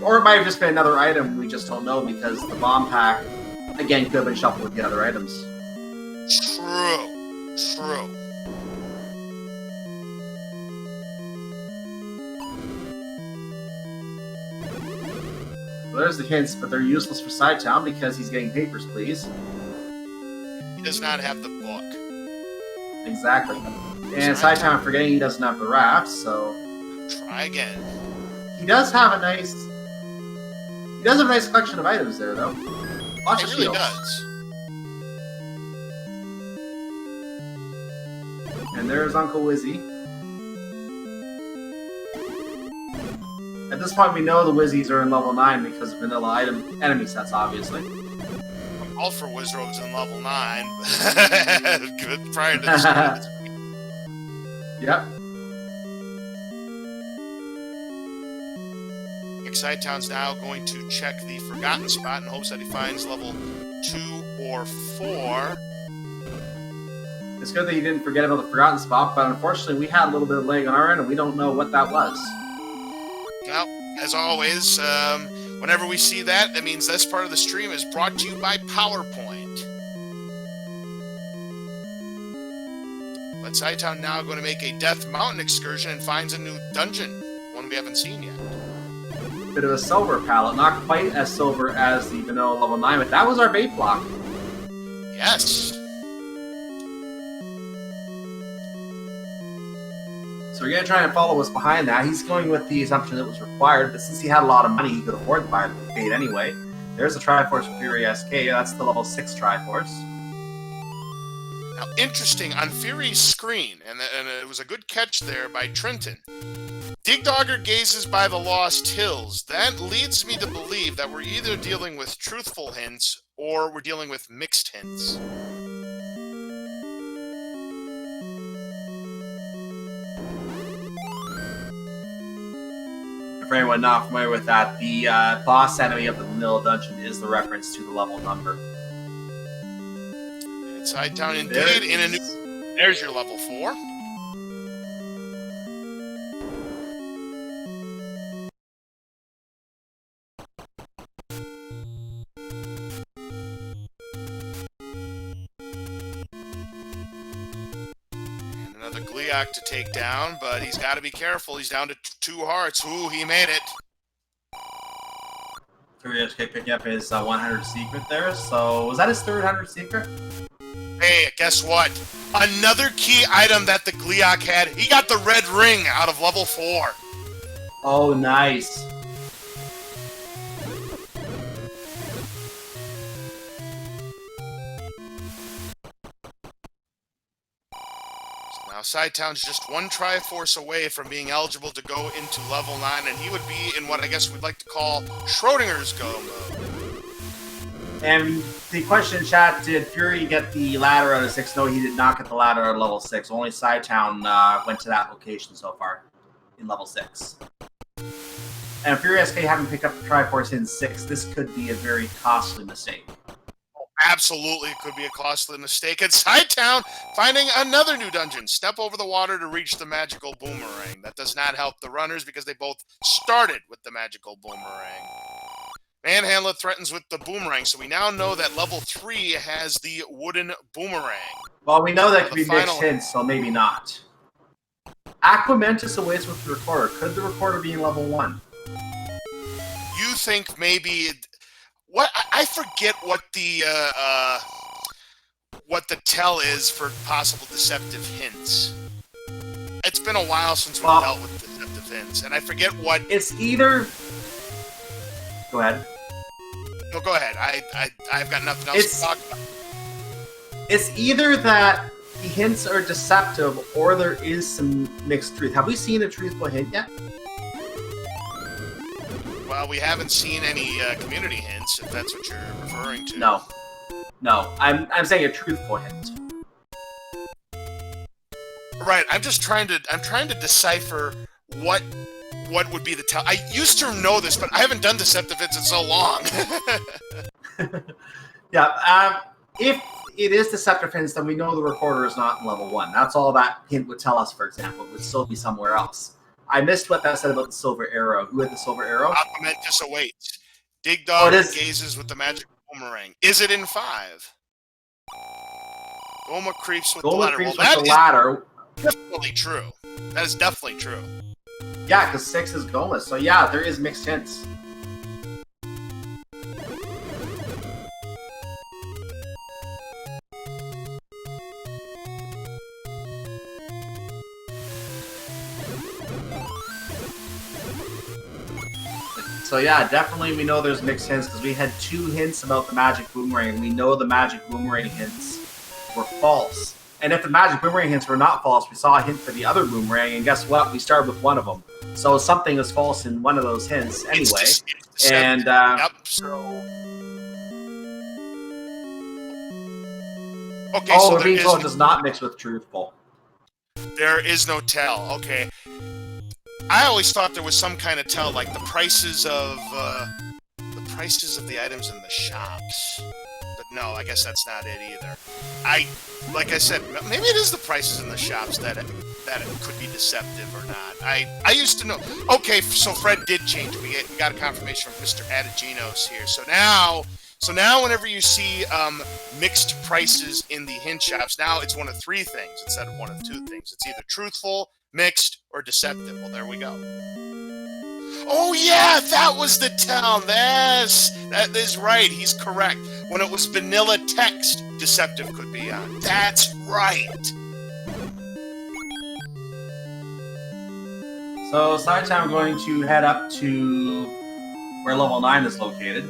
Or it might have just been another item, we just don't know, because the bomb pack... Again, could have been shuffled with the other items. True. True. Well, there's the hints, but they're useless for Cytown because he's getting papers, please. He does not have the book. Exactly. And Cytown forgetting he doesn't have the wraps, so... Try again. He does have a nice... He does have a nice collection of items there, though. It really does. And there's Uncle Wizzy. At this point, we know the Wizzies are in level 9 because of vanilla enemy sets, obviously. All for Wizrobe's in level 9. Good prior to the start of this. Yep. Cytown's now going to check the forgotten spot in hopes that he finds level 2 or 4. It's good that you didn't forget about the forgotten spot, but unfortunately we had a little bit of lag on our end and we don't know what that was. Well, as always, whenever we see that, that means this part of the stream is brought to you by PowerPoint. But Cytown now going to make a Death Mountain excursion and finds a new dungeon, one we haven't seen yet. Bit of a silver palette, not quite as silver as the vanilla level 9, but that was our bait block. Yes. So we're going to try and follow us behind that. He's going with the assumption that was required, but since he had a lot of money, he could afford to buy the bait anyway. There's a Triforce for FurySK. That's the level 6 Triforce. Now, interesting, on Fury's screen, and it was a good catch there by Trenton, Digdogger gazes by the Lost Hills. That leads me to believe that we're either dealing with truthful hints or we're dealing with mixed hints. For anyone not familiar with that, the boss enemy of the vanilla dungeon is the reference to the level number. It's Cytown indeed in a new... There's your level 4. To take down, but he's got to be careful. He's down to 2 hearts. Ooh, he made it. FurySK picking up his 100 secret there. So, was that his 300 secret? Hey, guess what? Another key item that the Gliok had. He got the red ring out of level 4. Oh, nice. Now, Cytown's just 1 Triforce away from being eligible to go into level 9, and he would be in what I guess we'd like to call Schrodinger's go mode. And the question in chat, did Fury get the ladder out of 6? No, he did not get the ladder out of level 6. Only Cytown went to that location so far in level 6. And if FurySK haven't picked up the Triforce in 6, this could be a very costly mistake. Absolutely, it could be a costly mistake. It's Cytown finding another new dungeon. Step over the water to reach the magical boomerang. That does not help the runners because they both started with the magical boomerang. Manhandler threatens with the boomerang, so we now know that level 3 has the wooden boomerang. Well, we know that could be mixed hints, so maybe not. Aquamentus awaits with the recorder. Could the recorder be in level 1? You think maybe... What I forget what the tell is for possible deceptive hints. It's been a while since we've dealt with deceptive hints, and I forget what. It's either. Go ahead. No, go ahead. I've got nothing else to talk about. It's either that the hints are deceptive or there is some mixed truth. Have we seen a truthful hint yet? Well, we haven't seen any community hints, if that's what you're referring to. No. No. I'm saying a truthful hint. Right, I'm trying to decipher what would be the tell. I used to know this, but I haven't done deceptive hints in so long. Yeah, if it is deceptive hints, then we know the recorder is not in level 1. That's all that hint would tell us, for example. It would still be somewhere else. I missed what that said about the silver arrow. Who had the silver arrow? Aquamentus awaits. Digdogger gazes with the magic boomerang. Is it in 5? Goma creeps with the ladder. Well, that is definitely true. That is definitely true. Yeah, because 6 is Goma. So yeah, there is mixed hints. So yeah, definitely we know there's mixed hints because we had 2 hints about the magic boomerang, and we know the magic boomerang hints were false. And if the magic boomerang hints were not false, we saw a hint for the other boomerang, and guess what? We started with one of them. So something was false in one of those hints anyway. And yep. So okay. oh, So we're being told it does not mix with truthful. There is no tell. Okay. I always thought there was some kind of tell, like the prices of the items in the shops. But no, I guess that's not it either. Like I said, maybe it is the prices in the shops that it could be deceptive or not. I used to know. Okay, so Fred did change it. We got a confirmation from Mr. Adiginos here. So now whenever you see mixed prices in the hint shops, now it's one of three things instead of one of two things. It's either truthful, mixed, or deceptive. Well, there we go. Oh yeah, that was the tell. Yes, that is right. He's correct. When it was vanilla text, deceptive could be on. That's right. So Cytown, I'm going to head up to where level 9 is located.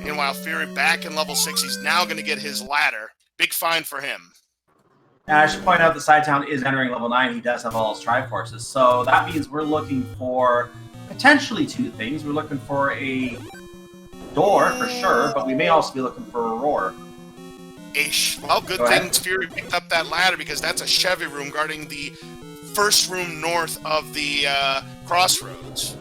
Meanwhile, Fury back in level 6. He's now going to get his ladder. Big fine for him. And I should point out that Cytown is entering level 9. He does have all his Triforces. So that means we're looking for potentially two things. We're looking for a door for sure, but we may also be looking for a roar. Well, good thing Fury picked up that ladder because that's a Chevy room guarding the first room north of the crossroads.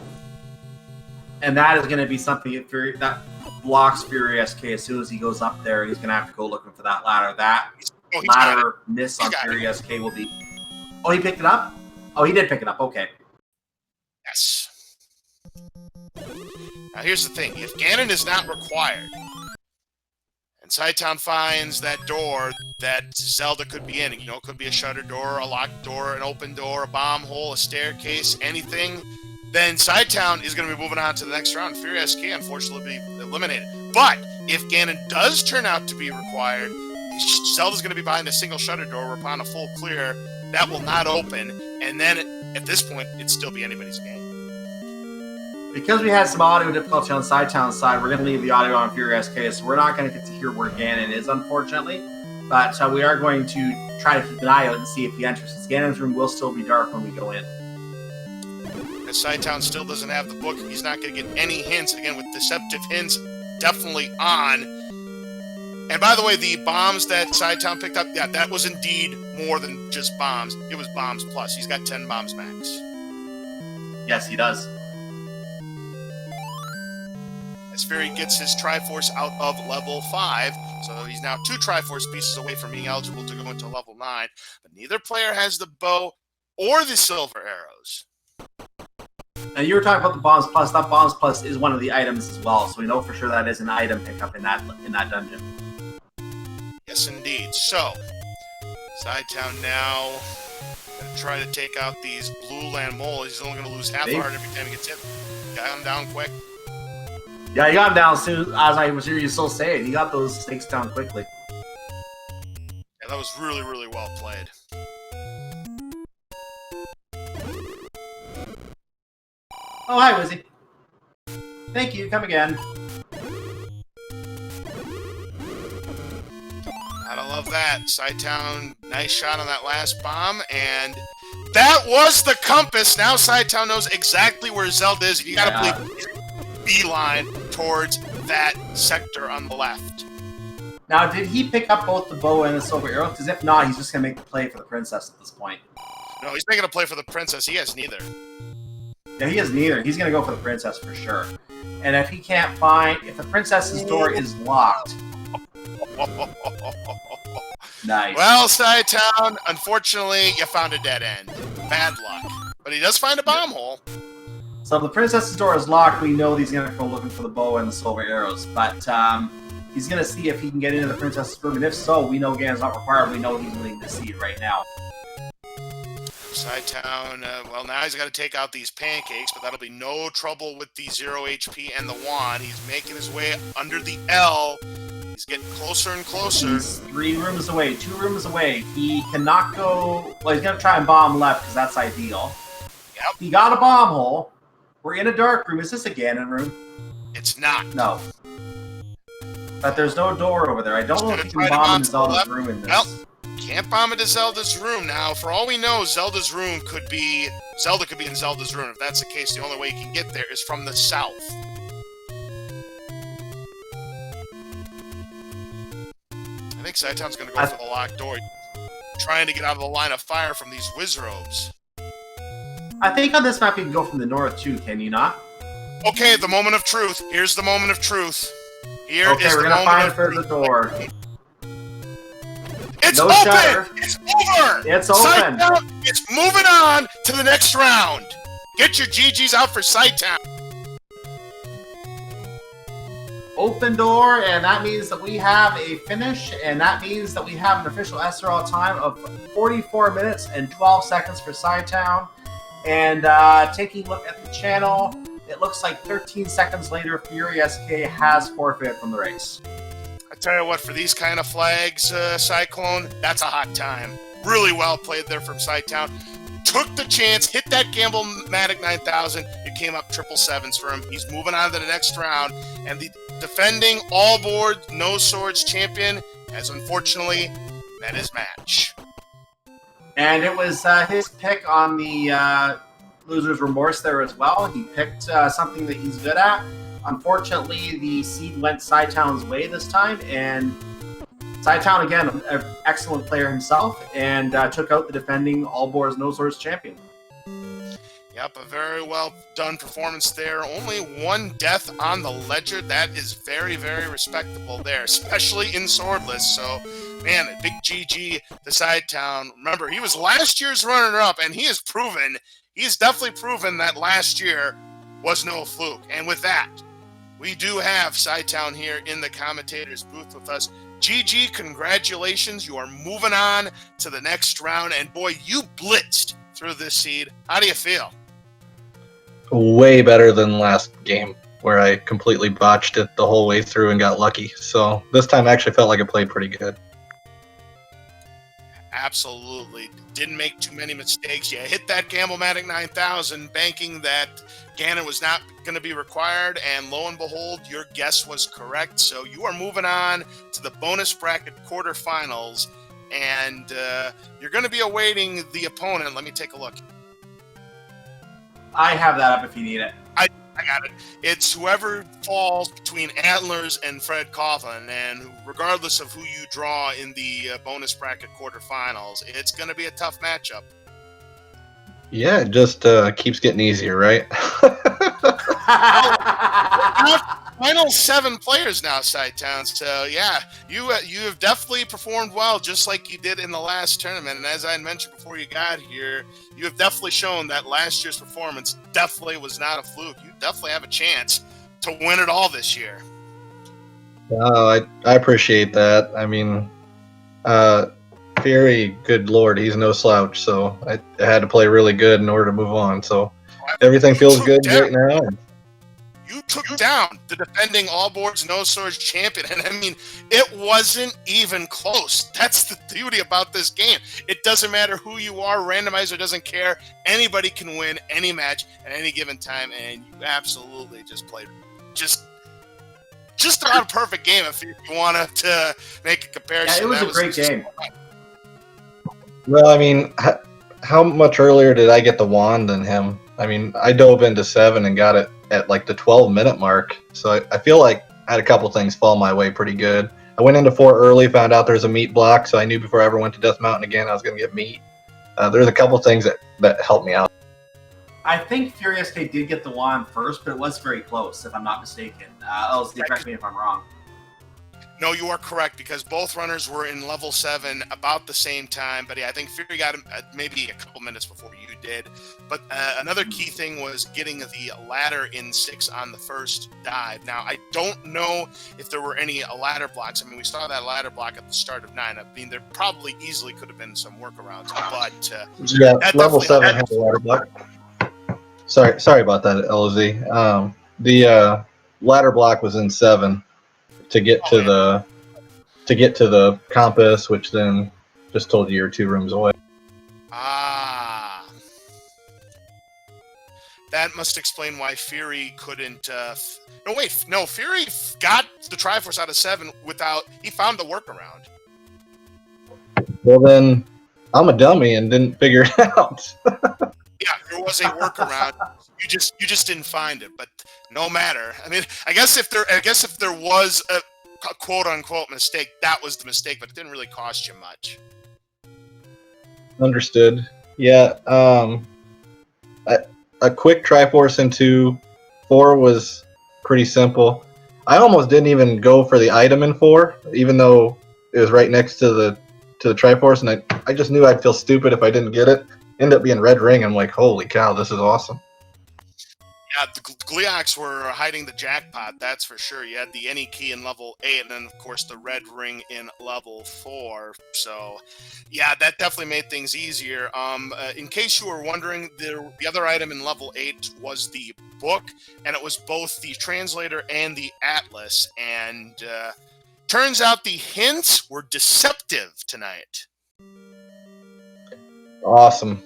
And that is going to be something that blocks FurySK as soon as he goes up there. He's going to have to go looking for that ladder. That ladder miss on FurySK will be... Oh, he picked it up? Oh, he did pick it up. Okay. Yes. Now, here's the thing. If Ganon is not required, and Cytown finds that door that Zelda could be in, you know, it could be a shutter door, a locked door, an open door, a bomb hole, a staircase, anything, then Cytown is going to be moving on to the next round. FurySK, unfortunately, will be eliminated. But if Ganon does turn out to be required, Zelda's going to be behind a single shutter door where upon a full clear, that will not open, and then at this point, it'd still be anybody's game. Because we had some audio difficulty on Cytown's side, we're going to leave the audio on FurySK, so we're not going to get to hear where Ganon is, unfortunately. But we are going to try to keep an eye out and see if he enters. Ganon's room will still be dark when we go in. Because Cytown still doesn't have the book, he's not going to get any hints. Again, with deceptive hints definitely on. And by the way, the bombs that Cytown picked up, yeah, that was indeed more than just bombs. It was bombs plus. He's got 10 bombs max. Yes, he does. As Fury gets his Triforce out of level 5, so he's now 2 Triforce pieces away from being eligible to go into level 9. But neither player has the bow or the silver arrows. And you were talking about the Bombs Plus. That Bombs Plus is one of the items as well, so we know for sure that is an item pickup in that dungeon. Yes, indeed. So, Cytown now going to try to take out these blue land moles. He's only going to lose half a heart every time he gets hit. Got him down quick. Yeah, he got him down soon, as I was hearing you still say it. He got those stakes down quickly. Yeah, that was really, really well played. Oh, hi, Wizzy. Thank you. Come again. Gotta love that. Cytown, nice shot on that last bomb, and that was the compass. Now Cytown knows exactly where Zelda is. You gotta believe beeline towards that sector on the left. Now, did he pick up both the bow and the silver arrow? Because if not, he's just gonna make the play for the princess at this point. No, he's making a play for the princess. He has neither. Yeah, he has neither. He's gonna go for the princess for sure. And if he can't find, if the princess's door is locked. Nice. Well, Cytown, unfortunately, you found a dead end. Bad luck. But he does find a bomb hole. So if the princess's door is locked, we know he's going to go looking for the bow and the silver arrows. But he's going to see if he can get into the princess's room. And if so, we know Ganon's not required. We know he's willing to see it right now. Cytown, well, now he's got to take out these pancakes, but that'll be no trouble with the 0 HP and the wand. He's making his way under the L. He's getting closer and closer. He's 3 rooms away, 2 rooms away. He cannot go... Well, he's going to try and bomb left because that's ideal. Yep. He got a bomb hole. We're in a dark room. Is this a Ganon room? It's not. No. But there's no door over there. I don't know if you can bomb into Zelda's room in this. Well, can't bomb into Zelda's room now. For all we know, Zelda's room could be... Zelda could be in Zelda's room. If that's the case, the only way you can get there is from the south. I think Cytown's going to go for the locked door. Trying to get out of the line of fire from these Wizrobes. I think on this map you can go from the north too, can you not? Okay, the moment of truth. Here's the moment of truth. Here okay, is we're the gonna moment find of the door. It's no open! shutter. It's over! It's open! Cytown is moving on to the next round. Get your GGs out for Cytown. Open door, and that means that we have a finish, and that means that we have an official SRL time of 44 minutes and 12 seconds for Cytown. And taking a look at the channel, it looks like 13 seconds later, FurySK has forfeited from the race. I tell you what, for these kind of flags, Cyclone, that's a hot time. Really well played there from Cytown. Took the chance, hit that Gamble-matic 9000. It came up 777s for him. He's moving on to the next round. And the defending all-board, no-swords champion has unfortunately met his match. And it was his pick on the Loser's Remorse there as well. He picked something that he's good at. Unfortunately, the seed went Cytown's way this time, and Cytown, again, an excellent player himself, and took out the defending all-boards, no-swords champion. Yep, a very well done performance there. Only one death on the ledger. That is very, very respectable there, especially in swordless. So, man, a big GG to Cytown. Remember, he was last year's runner-up, and he has proven, he's definitely proven that last year was no fluke. And with that, we do have Cytown here in the commentator's booth with us. GG, congratulations. You are moving on to the next round. And boy, you blitzed through this seed. How do you feel? Way better than last game, where I completely botched it the whole way through and got lucky. So this time I actually felt like I played pretty good. Absolutely. Didn't make too many mistakes. You hit that Gamble-matic 9000, banking that Ganon was not going to be required, and lo and behold, your guess was correct. So you are moving on to the bonus bracket quarterfinals, and you're going to be awaiting the opponent. Let me take a look. I have that up if you need it. I got it. It's whoever falls between Antlers and Fred Coughlin, and regardless of who you draw in the bonus bracket quarterfinals, it's going to be a tough matchup. Yeah, it just keeps getting easier, right? Final 7 players now, Cytown. So yeah, you have definitely performed well, just like you did in the last tournament. And as I mentioned before you got here, you have definitely shown that last year's performance definitely was not a fluke. You definitely have a chance to win it all this year. I appreciate that. I mean, Fury, good lord, he's no slouch. So I had to play really good in order to move on. So everything feels good right now. You took down the defending all-boards, no-swords champion. And, I mean, it wasn't even close. That's the beauty about this game. It doesn't matter who you are. Randomizer doesn't care. Anybody can win any match at any given time, and you absolutely just played just about a perfect game if you wanted to make a comparison. Yeah, it was a great game. Well, I mean, how much earlier did I get the wand than him? I mean, I dove into 7 and got it at like the 12-minute mark. So I feel like I had a couple things fall my way pretty good. I went into 4 early, found out there's a meat block, so I knew before I ever went to Death Mountain again I was going to get meat. There's a couple things that helped me out. I think FurySK did get the wand first, but it was very close, if I'm not mistaken. LSD, correct me if I'm wrong. No, you are correct, because both runners were in level 7 about the same time. But yeah, I think Fury got him maybe a couple minutes before you did. But another key thing was getting the ladder in 6 on the first dive. Now, I don't know if there were any ladder blocks. I mean, we saw that ladder block at the start of 9. I mean, there probably easily could have been some workarounds. But yeah, level 7 had a ladder block. Sorry about that, LZ. The ladder block was in 7. To get to the compass, which then just told you you're 2 rooms away. Ah. that must explain why Fury couldn't. No, Fury got the Triforce out of 7 without. He found the workaround. Well, then I'm a dummy and didn't figure it out. Yeah, there was a workaround. You just didn't find it, but no matter. I mean, I guess if there was a quote unquote mistake, that was the mistake, but it didn't really cost you much. Understood. Yeah. A quick Triforce into 4 was pretty simple. I almost didn't even go for the item in 4, even though it was right next to the Triforce, and I just knew I'd feel stupid if I didn't get it. Ended up being red ring. I'm like, holy cow, this is awesome. Yeah, the Gleeoks were hiding the jackpot, that's for sure. You had the any key in level 8, and then, of course, the red ring in level 4. So, yeah, that definitely made things easier. In case you were wondering, the other item in level 8 was the book, and it was both the translator and the atlas. And turns out the hints were deceptive tonight. Awesome.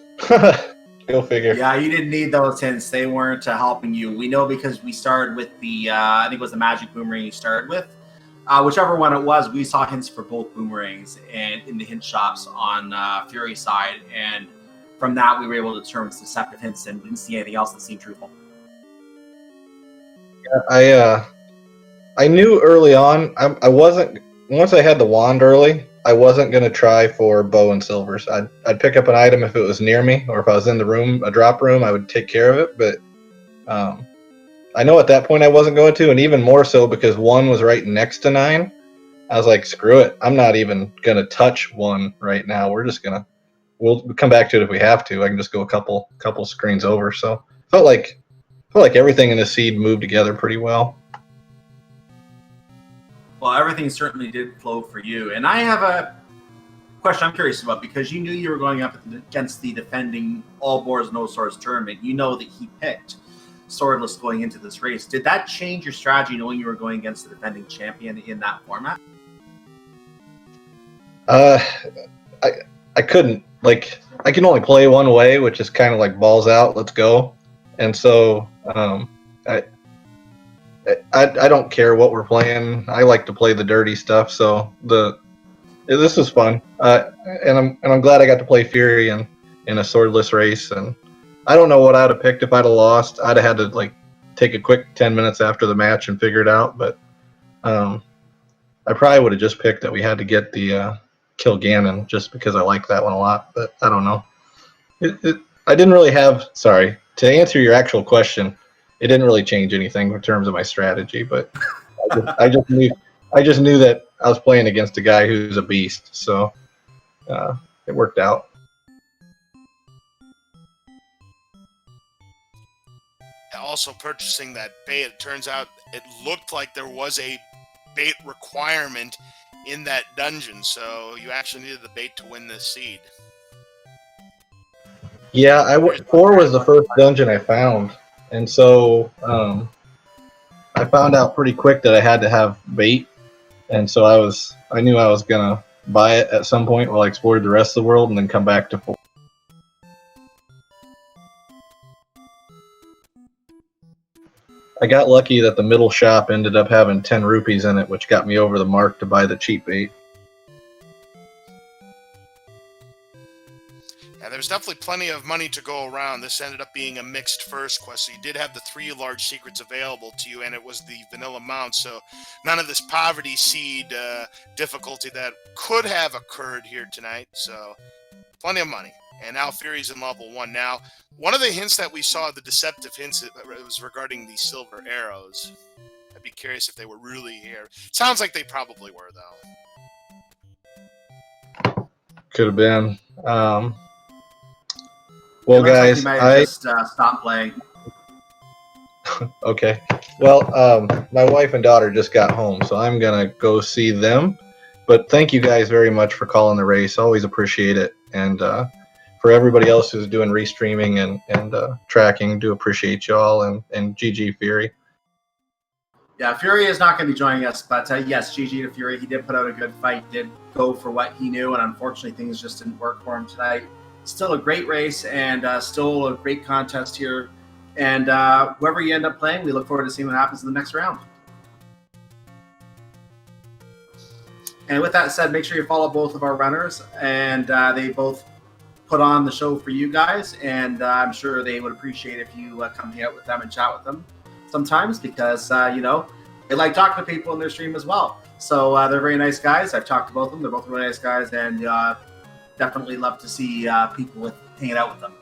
Go figure. Yeah, you didn't need those hints. They weren't helping you. We know because we started with the, I think it was the magic boomerang you started with. Whichever one it was, we saw hints for both boomerangs and in the hint shops on Fury's side. And from that, we were able to determine deceptive hints and didn't see anything else that seemed truthful. Yeah, I knew early on, I wasn't, once I had the wand early, I wasn't going to try for bow and silvers. I'd pick up an item if it was near me, or if I was in the room, a drop room, I would take care of it. But I know at that point I wasn't going to, and even more so because 1 was right next to 9. I was like, screw it. I'm not even going to touch 1 right now. We're just going to, we'll come back to it if we have to. I can just go a couple screens over. So felt like everything in the seed moved together pretty well. Well, everything certainly did flow for you. And I have a question I'm curious about, because you knew you were going up against the defending all boards, no swords tournament. You know that he picked swordless going into this race. Did that change your strategy knowing you were going against the defending champion in that format? I couldn't. Like, I can only play one way, which is kind of like balls out, let's go. And so I don't care what we're playing. I like to play the dirty stuff. So this was fun, and I'm glad I got to play Fury in a swordless race. And I don't know what I'd have picked if I'd have lost. I'd have had to like take a quick 10 minutes after the match and figure it out. But I probably would have just picked that we had to get the kill Ganon, just because I like that one a lot. But I don't know. I didn't really have. Sorry, to answer your actual question. It didn't really change anything in terms of my strategy, but I just knew that I was playing against a guy who's a beast, so it worked out. Also, purchasing that bait, it turns out it looked like there was a bait requirement in that dungeon, so you actually needed the bait to win this seed. Yeah, 4 was the first dungeon I found. And so I found out pretty quick that I had to have bait, and so I knew I was gonna buy it at some point while I explored the rest of the world, and then come back to 4. I got lucky that the middle shop ended up having 10 rupees in it, which got me over the mark to buy the cheap bait. Yeah, there's definitely plenty of money to go around. This ended up being a mixed first quest, so you did have the 3 large secrets available to you, and it was the vanilla mount, so none of this poverty seed difficulty that could have occurred here tonight, so plenty of money. And now Fury's in level 1. Now, one of the hints that we saw, the deceptive hints, it was regarding the silver arrows. I'd be curious if they were really here. Sounds like they probably were, though. Could have been. Well, guys, just stop playing. Okay. Well, my wife and daughter just got home, so I'm gonna go see them. But thank you guys very much for calling the race. Always appreciate it. And for everybody else who's doing restreaming and tracking, do appreciate y'all. And GG Fury. Yeah, Fury is not going to be joining us, but yes, GG to Fury. He did put out a good fight, did go for what he knew, and unfortunately things just didn't work for him tonight. Still a great race and still a great contest here. And whoever you end up playing, we look forward to seeing what happens in the next round. And with that said, make sure you follow both of our runners, and they both put on the show for you guys, and I'm sure they would appreciate if you come hang out with them and chat with them sometimes, because you know, they like talking to people in their stream as well. So they're very nice guys. I've talked to both of them. They're both really nice guys, and definitely love to see people hanging out with them.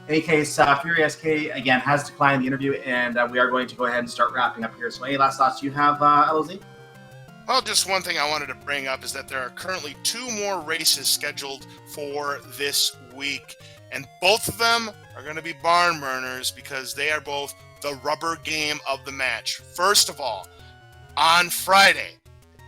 In any case, FurySK again has declined the interview, and we are going to go ahead and start wrapping up here. So any last thoughts you have, LOZ? Well, just one thing I wanted to bring up is that there are currently 2 more races scheduled for this week, and both of them are going to be barn burners because they are both the rubber game of the match. First of all, on Friday,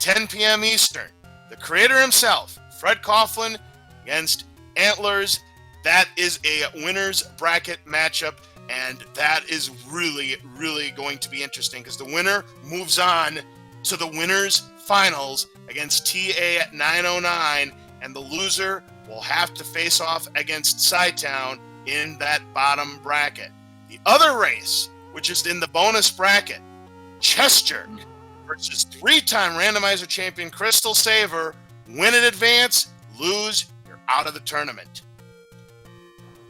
10 p.m. Eastern, the creator himself, Fred Coughlin, against Antlers. That is a winner's bracket matchup, and that is really, really going to be interesting because the winner moves on to the winners finals against TA 909, and the loser will have to face off against Cytown in that bottom bracket. The other race, which is in the bonus bracket, Chester versus 3-time randomizer champion Crystal Saver. Win in advance, lose, you're out of the tournament.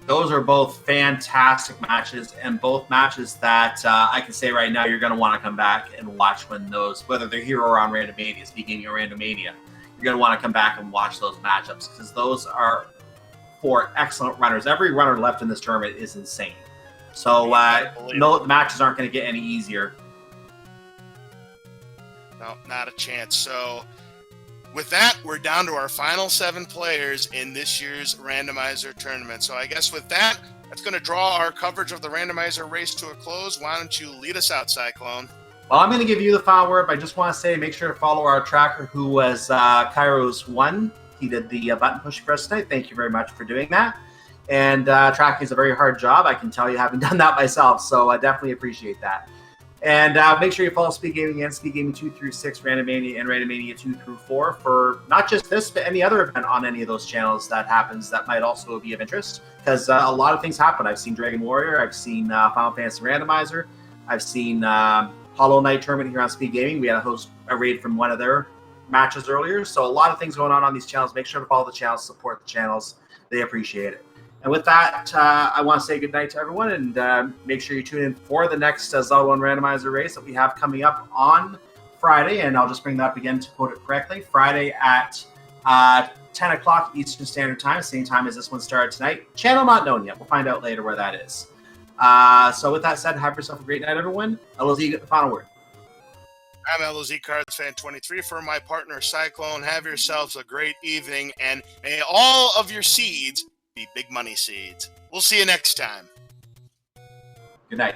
Those are both fantastic matches, and both matches that I can say right now you're going to want to come back and watch when those, whether they're here or on Randomania, SpeedGaming or Randomania, you're going to want to come back and watch those matchups because those are 4 excellent runners. Every runner left in this tournament is insane. So no, the matches aren't going to get any easier. No, not a chance. So with that, we're down to our final 7 players in this year's randomizer tournament. So I guess with that, that's going to draw our coverage of the randomizer race to a close. Why don't you lead us out, Cyclone? Well, I'm going to give you the final word, but I just want to say make sure to follow our tracker who was Kairos 1. He did the button push for us tonight. Thank you very much for doing that. And tracking is a very hard job. I can tell you having done that myself, so I definitely appreciate that. And make sure you follow SpeedGaming and SpeedGaming 2 through 6, Randomania and Randomania 2 through 4 for not just this, but any other event on any of those channels that happens that might also be of interest. Because a lot of things happen. I've seen Dragon Warrior. I've seen Final Fantasy Randomizer. I've seen Hollow Knight Tournament here on SpeedGaming. We had a raid from one of their matches earlier. So a lot of things going on these channels. Make sure to follow the channels, support the channels. They appreciate it. And with that, I want to say good night to everyone, and make sure you tune in for the next Zelda 1 randomizer race that we have coming up on Friday. And I'll just bring that up again to quote it correctly. Friday at 10 o'clock Eastern Standard Time, same time as this one started tonight. Channel not known yet. We'll find out later where that is. So with that said, have yourself a great night, everyone. LOZ, you get the final word. I'm LOZ Cards Fan 23 for my partner Cyclone. Have yourselves a great evening, and may all of your seeds be big money seeds. We'll see you next time. Good night.